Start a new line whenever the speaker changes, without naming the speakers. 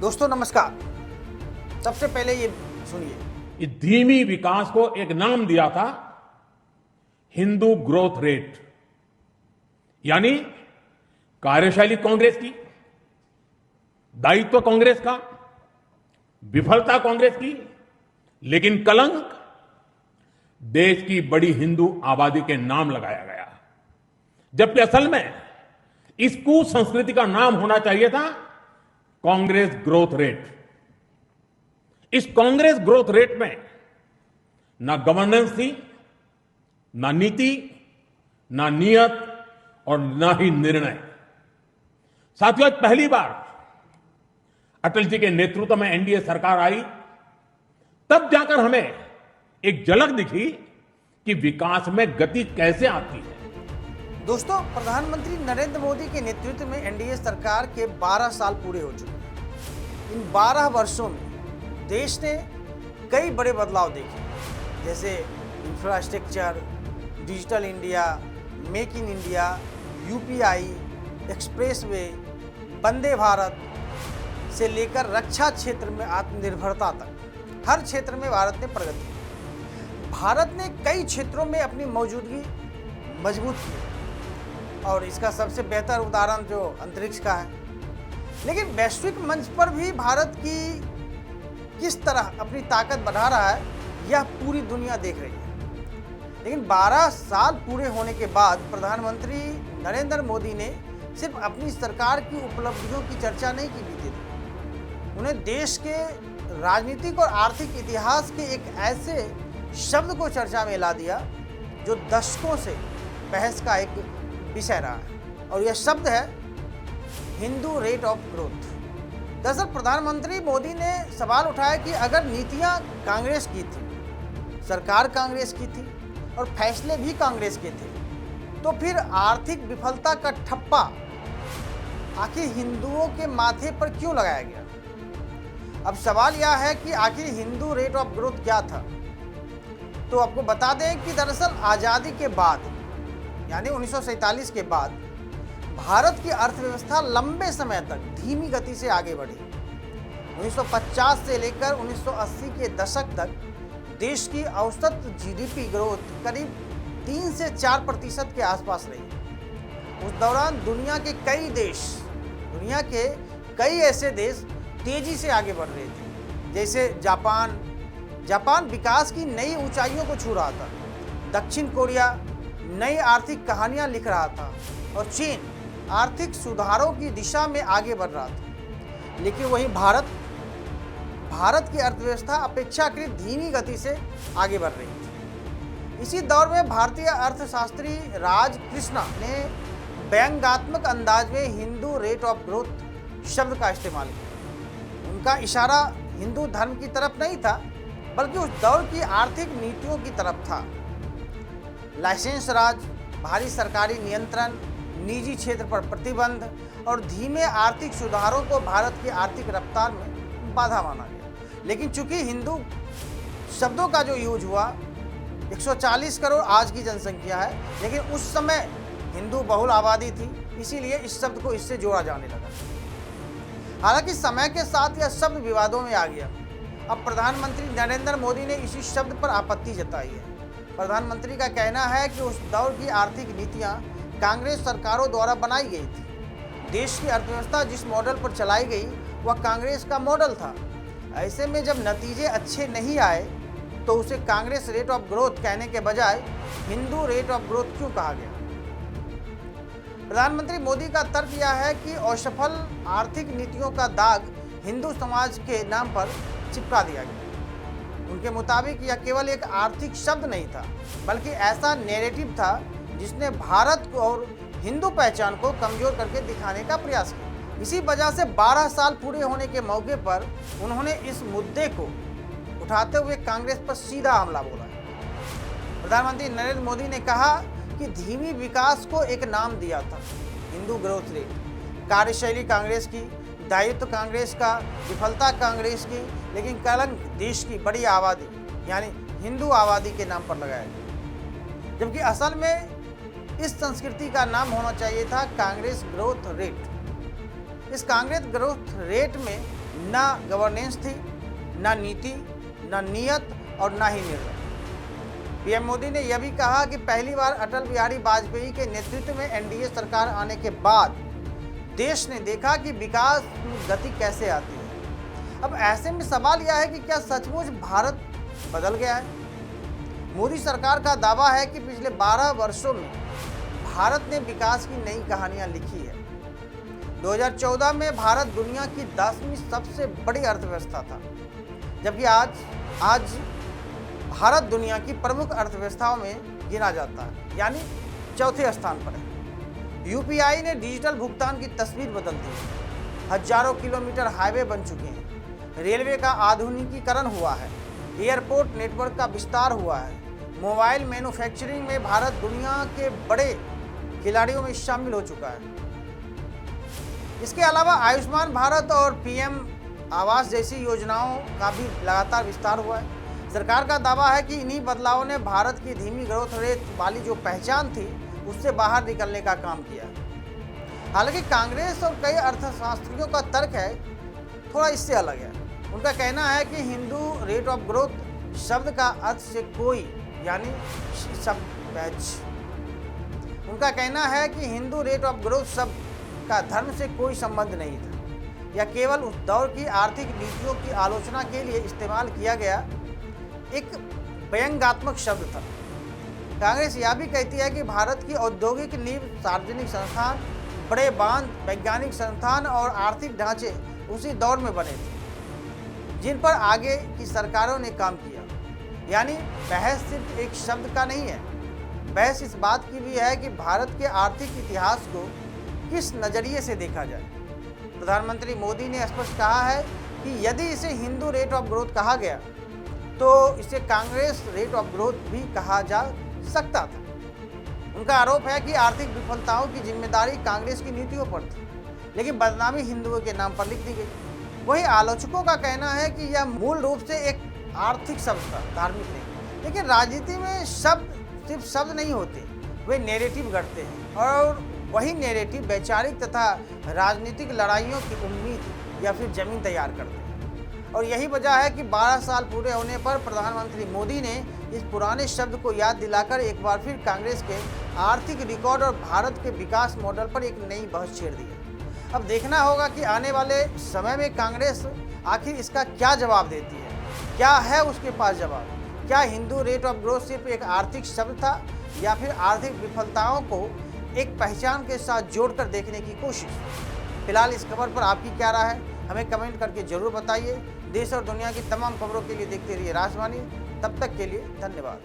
दोस्तों नमस्कार। सबसे पहले ये सुनिए,
इस धीमी विकास को एक नाम दिया था हिंदू ग्रोथ रेट, यानी कार्यशैली कांग्रेस की, दायित्व कांग्रेस का, विफलता कांग्रेस की, लेकिन कलंक देश की बड़ी हिंदू आबादी के नाम लगाया गया। जबकि असल में इस कुसंस्कृति का नाम होना चाहिए था कांग्रेस ग्रोथ रेट। इस कांग्रेस ग्रोथ रेट में ना गवर्नेंस थी, ना नीति, ना नियत और ना ही निर्णय। साथियों, आज पहली बार अटल जी के नेतृत्व में एनडीए सरकार आई, तब जाकर हमें एक झलक दिखी कि विकास में गति कैसे आती है।
दोस्तों प्रधानमंत्री नरेंद्र मोदी के नेतृत्व में एनडीए सरकार के 12 साल पूरे हो चुके हैं। इन 12 वर्षों में देश ने कई बड़े बदलाव देखे, जैसे infrastructure, digital India, make in India, UPI, expressway, Vande Bharat से लेकर रक्षा क्षेत्र में आत्मनिर्भरता तक हर क्षेत्र में भारत ने प्रगति की। भारत ने कई क्षेत्रों में अपनी मौजूदगी मजबूत की और इसका सबसे बेहतर उदाहरण जो अंतरिक्ष का है। लेकिन वैश्विक मंच पर भी भारत की किस तरह अपनी ताकत बढ़ा रहा है, यह पूरी दुनिया देख रही है। लेकिन 12 साल पूरे होने के बाद प्रधानमंत्री नरेंद्र मोदी ने सिर्फ अपनी सरकार की उपलब्धियों की चर्चा नहीं की बीते दिन। उन्हें देश के राजनीतिक और आर्थिक इतिहास के एक ऐसे शब्द को चर्चा में ला दिया जो दशकों से बहस का एक विषय रहा है, और यह शब्द है हिंदू रेट ऑफ ग्रोथ। दरअसल प्रधानमंत्री मोदी ने सवाल उठाया कि अगर नीतियां कांग्रेस की थी, सरकार कांग्रेस की थी और फैसले भी कांग्रेस के थे, तो फिर आर्थिक विफलता का ठप्पा आखिर हिंदुओं के माथे पर क्यों लगाया गया। अब सवाल यह है कि आखिर हिंदू रेट ऑफ ग्रोथ क्या था। तो आपको बता दें कि दरअसल आज़ादी के बाद, यानी 1947 के बाद, भारत की अर्थव्यवस्था लंबे समय तक धीमी गति से आगे बढ़ी। 1950 से लेकर 1980 के दशक तक देश की औसत जीडीपी ग्रोथ करीब 3 से 4% के आसपास रही। उस दौरान दुनिया के कई ऐसे देश तेजी से आगे बढ़ रहे थे, जैसे जापान विकास की नई ऊंचाइयों को छू रहा था, दक्षिण कोरिया नई आर्थिक कहानियां लिख रहा था और चीन आर्थिक सुधारों की दिशा में आगे बढ़ रहा था। लेकिन वहीं भारत की अर्थव्यवस्था अपेक्षाकृत धीमी गति से आगे बढ़ रही थी। इसी दौर में भारतीय अर्थशास्त्री राज कृष्णा ने व्यंग्यात्मक अंदाज में हिंदू रेट ऑफ ग्रोथ शब्द का इस्तेमाल किया। उनका इशारा हिंदू धर्म की तरफ नहीं था, बल्कि उस दौर की आर्थिक नीतियों की तरफ था। लाइसेंस राज, भारी सरकारी नियंत्रण, निजी क्षेत्र पर प्रतिबंध और धीमे आर्थिक सुधारों को भारत की आर्थिक रफ्तार में बाधा माना गया। लेकिन चूंकि हिंदू शब्दों का जो यूज हुआ, 140 करोड़ आज की जनसंख्या है, लेकिन उस समय हिंदू बहुल आबादी थी, इसीलिए इस शब्द को इससे जोड़ा जाने लगा। हालांकि समय के साथ यह शब्द विवादों में आ गया। अब प्रधानमंत्री नरेंद्र मोदी ने इसी शब्द पर आपत्ति जताई है। प्रधानमंत्री का कहना है कि उस दौर की आर्थिक नीतियां कांग्रेस सरकारों द्वारा बनाई गई थी। देश की अर्थव्यवस्था जिस मॉडल पर चलाई गई वह कांग्रेस का मॉडल था। ऐसे में जब नतीजे अच्छे नहीं आए तो उसे कांग्रेस रेट ऑफ ग्रोथ कहने के बजाय हिंदू रेट ऑफ ग्रोथ क्यों कहा गया। प्रधानमंत्री मोदी का तर्क यह है कि असफल आर्थिक नीतियों का दाग हिंदू समाज के नाम पर चिपका दिया गया। उनके मुताबिक यह केवल एक आर्थिक शब्द नहीं था, बल्कि ऐसा नैरेटिव था जिसने भारत को और हिंदू पहचान को कमजोर करके दिखाने का प्रयास किया। इसी वजह से 12 साल पूरे होने के मौके पर उन्होंने इस मुद्दे को उठाते हुए कांग्रेस पर सीधा हमला बोला। प्रधानमंत्री नरेंद्र मोदी ने कहा कि धीमी विकास को एक नाम दिया था हिंदू ग्रोथ रेट। कार्यशैली कांग्रेस की, दायित्व कांग्रेस का, विफलता कांग्रेस की, लेकिन कलंक देश की बड़ी आबादी यानी हिंदू आबादी के नाम पर लगाया गया। जबकि असल में इस संस्कृति का नाम होना चाहिए था कांग्रेस ग्रोथ रेट। इस कांग्रेस ग्रोथ रेट में ना गवर्नेंस थी, ना नीति, ना नियत और ना ही निर्णय। पीएम मोदी ने यह भी कहा कि पहली बार अटल बिहारी वाजपेयी के नेतृत्व में एनडीए सरकार आने के बाद देश ने देखा कि विकास में गति कैसे आती है। अब ऐसे में सवाल यह है कि क्या सचमुच भारत बदल गया है? मोदी सरकार का दावा है कि पिछले 12 वर्षों में भारत ने विकास की नई कहानियां लिखी है। 2014 में भारत दुनिया की 10वीं सबसे बड़ी अर्थव्यवस्था था, जबकि आज भारत दुनिया की प्रमुख अर्थव्यवस्थाओं में गिना जाता है, यानी चौथे स्थान पर है। यूपीआई ने डिजिटल भुगतान की तस्वीर बदल दी है। हजारों किलोमीटर हाईवे बन चुके हैं, रेलवे का आधुनिकीकरण हुआ है, एयरपोर्ट नेटवर्क का विस्तार हुआ है, मोबाइल मैन्युफैक्चरिंग में भारत दुनिया के बड़े खिलाड़ियों में शामिल हो चुका है। इसके अलावा आयुष्मान भारत और पीएम आवास जैसी योजनाओं का भी लगातार विस्तार हुआ है। सरकार का दावा है कि इन्हीं बदलावों ने भारत की धीमी ग्रोथ रेट वाली जो पहचान थी उससे बाहर निकलने का काम किया। हालांकि कांग्रेस और कई अर्थशास्त्रियों का तर्क है थोड़ा इससे अलग है। उनका कहना है कि हिंदू रेट ऑफ ग्रोथ शब्द का अर्थ से कोई यानी उनका कहना है कि हिंदू रेट ऑफ ग्रोथ शब्द का धर्म से कोई संबंध नहीं था। यह केवल उस दौर की आर्थिक नीतियों की आलोचना के लिए इस्तेमाल किया गया एक व्यंग्यात्मक शब्द था। कांग्रेस यह भी कहती है कि भारत की औद्योगिक नींव, सार्वजनिक संस्थान, बड़े बांध, वैज्ञानिक संस्थान और आर्थिक ढांचे उसी दौर में बने थे जिन पर आगे की सरकारों ने काम किया। यानी बहस सिर्फ एक शब्द का नहीं है, बहस इस बात की भी है कि भारत के आर्थिक इतिहास को किस नजरिए से देखा जाए। प्रधानमंत्री मोदी ने स्पष्ट कहा है कि यदि इसे हिंदू रेट ऑफ ग्रोथ कहा गया तो इसे कांग्रेस रेट ऑफ ग्रोथ भी कहा जा सकता था। उनका आरोप है कि आर्थिक विफलताओं की जिम्मेदारी कांग्रेस की नीतियों पर थी, लेकिन बदनामी हिंदुओं के नाम पर लिख दी गई। वहीं आलोचकों का कहना है कि यह मूल रूप से एक आर्थिक शब्द था, धार्मिक नहीं। लेकिन राजनीति में शब्द सिर्फ शब्द नहीं होते, वे नैरेटिव गढ़ते हैं और वही नैरेटिव वैचारिक तथा राजनीतिक लड़ाइयों की उम्मीद या फिर जमीन तैयार करते हैं। और यही वजह है कि 12 साल पूरे होने पर प्रधानमंत्री मोदी ने इस पुराने शब्द को याद दिलाकर एक बार फिर कांग्रेस के आर्थिक रिकॉर्ड और भारत के विकास मॉडल पर एक नई बहस छेड़ दी है। अब देखना होगा कि आने वाले समय में कांग्रेस आखिर इसका क्या जवाब देती है। क्या है उसके पास जवाब? क्या हिंदू रेट ऑफ ग्रोथ सिर्फ एक आर्थिक शब्द था या फिर आर्थिक विफलताओं को एक पहचान के साथ जोड़कर देखने की कोशिश? फिलहाल इस खबर पर आपकी क्या राय है, हमें कमेंट करके जरूर बताइए। देश और दुनिया की तमाम खबरों के लिए देखते रहिए राजवाणी। तब तक के लिए धन्यवाद।